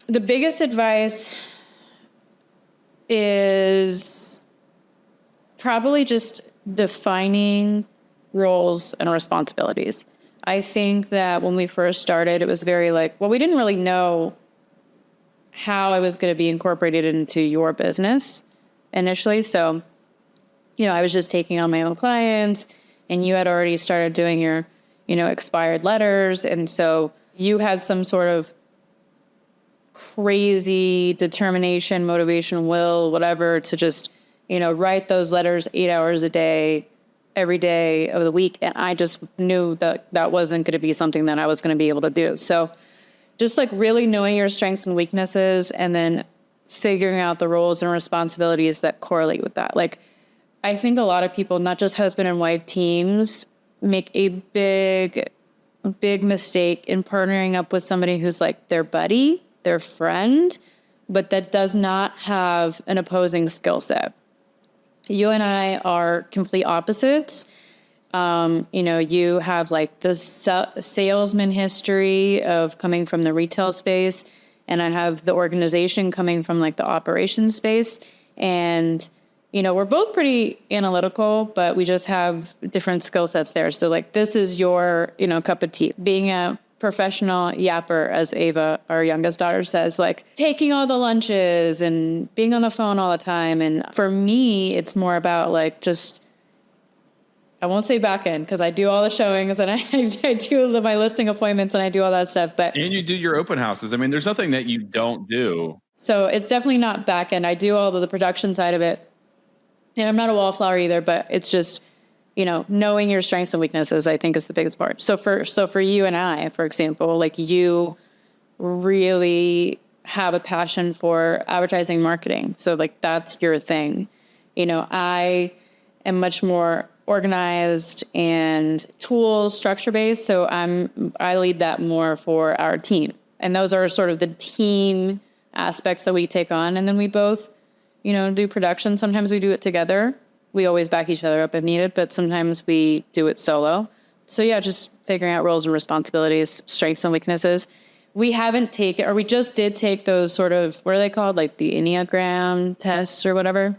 The biggest advice is probably just defining roles and responsibilities. I think that when we first started, it was very like, well, we didn't really know how I was going to be incorporated into your business initially. So, I was just taking on my own clients, and you had already started doing your, expired letters. And so you had some sort of crazy determination, motivation, will, whatever, to just, write those letters 8 hours a day, every day of the week. And I just knew that that wasn't going to be something that I was going to be able to do. So just like really knowing your strengths and weaknesses, and then figuring out the roles and responsibilities that correlate with that. Like, I think a lot of people, not just husband and wife teams, make a big mistake in partnering up with somebody who's like their buddy, their friend, but that does not have an opposing skill set. You and I are complete opposites. You have like the salesman history of coming from the retail space, and I have the organization coming from like the operations space. And, we're both pretty analytical, but we just have different skill sets there. So like, this is your, cup of tea. Being a professional yapper, as Ava, our youngest daughter, says, like taking all the lunches and being on the phone all the time. And for me, it's more about like just, I won't say back end because I do all the showings and I do my listing appointments and I do all that stuff. And you do your open houses. I mean, there's nothing that you don't do. So it's definitely not back end. I do all of the production side of it. And I'm not a wallflower either, but it's just, knowing your strengths and weaknesses, I think, is the biggest part. So for you and I, for example, like you really have a passion for advertising marketing. So like that's your thing. I am much more organized and tools structure based. So I lead that more for our team. And those are sort of the team aspects that we take on. And then we both, do production. Sometimes we do it together. We always back each other up if needed, but sometimes we do it solo. So yeah, just figuring out roles and responsibilities, strengths and weaknesses. We haven't taken, or we just did take those sort of, what are they called? Like the Enneagram tests or whatever.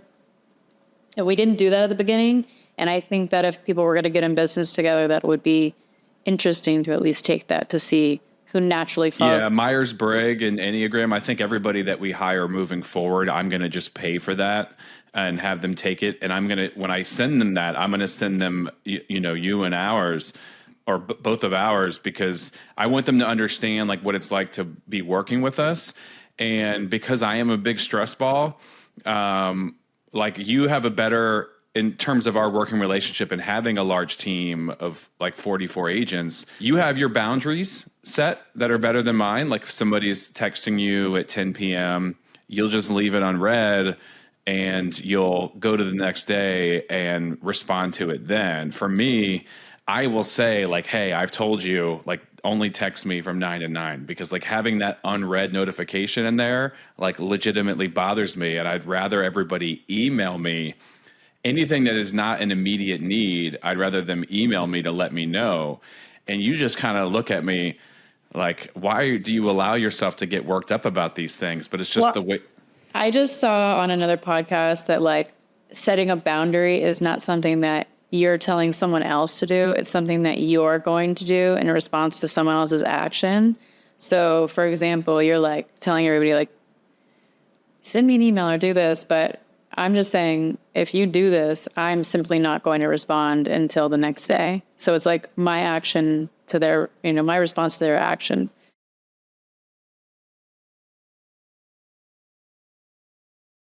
And we didn't do that at the beginning. And I think that if people were going to get in business together, that would be interesting to at least take that to see who naturally follows. Yeah, Myers-Briggs and Enneagram. I think everybody that we hire moving forward, I'm going to just pay for that and have them take it. And I'm going to, when I send them that, I'm going to send them, you and ours, or both of ours, because I want them to understand like what it's like to be working with us. And because I am a big stress ball, like you have a better, in terms of our working relationship and having a large team of like 44 agents, you have your boundaries set that are better than mine. Like if somebody's texting you at 10 p.m., you'll just leave it unread and you'll go to the next day and respond to it then. For me, I will say like, hey, I've told you, like only text me from 9 to 9, because like having that unread notification in there like legitimately bothers me. And I'd rather everybody email me. Anything that is not an immediate need, I'd rather them email me to let me know. And you just kind of look at me like, why do you allow yourself to get worked up about these things? But it's just the way. I just saw on another podcast that like setting a boundary is not something that you're telling someone else to do. It's something that you're going to do in response to someone else's action. So for example, you're like telling everybody like, send me an email or do this, but I'm just saying, if you do this, I'm simply not going to respond until the next day. So it's like my action to their, my response to their action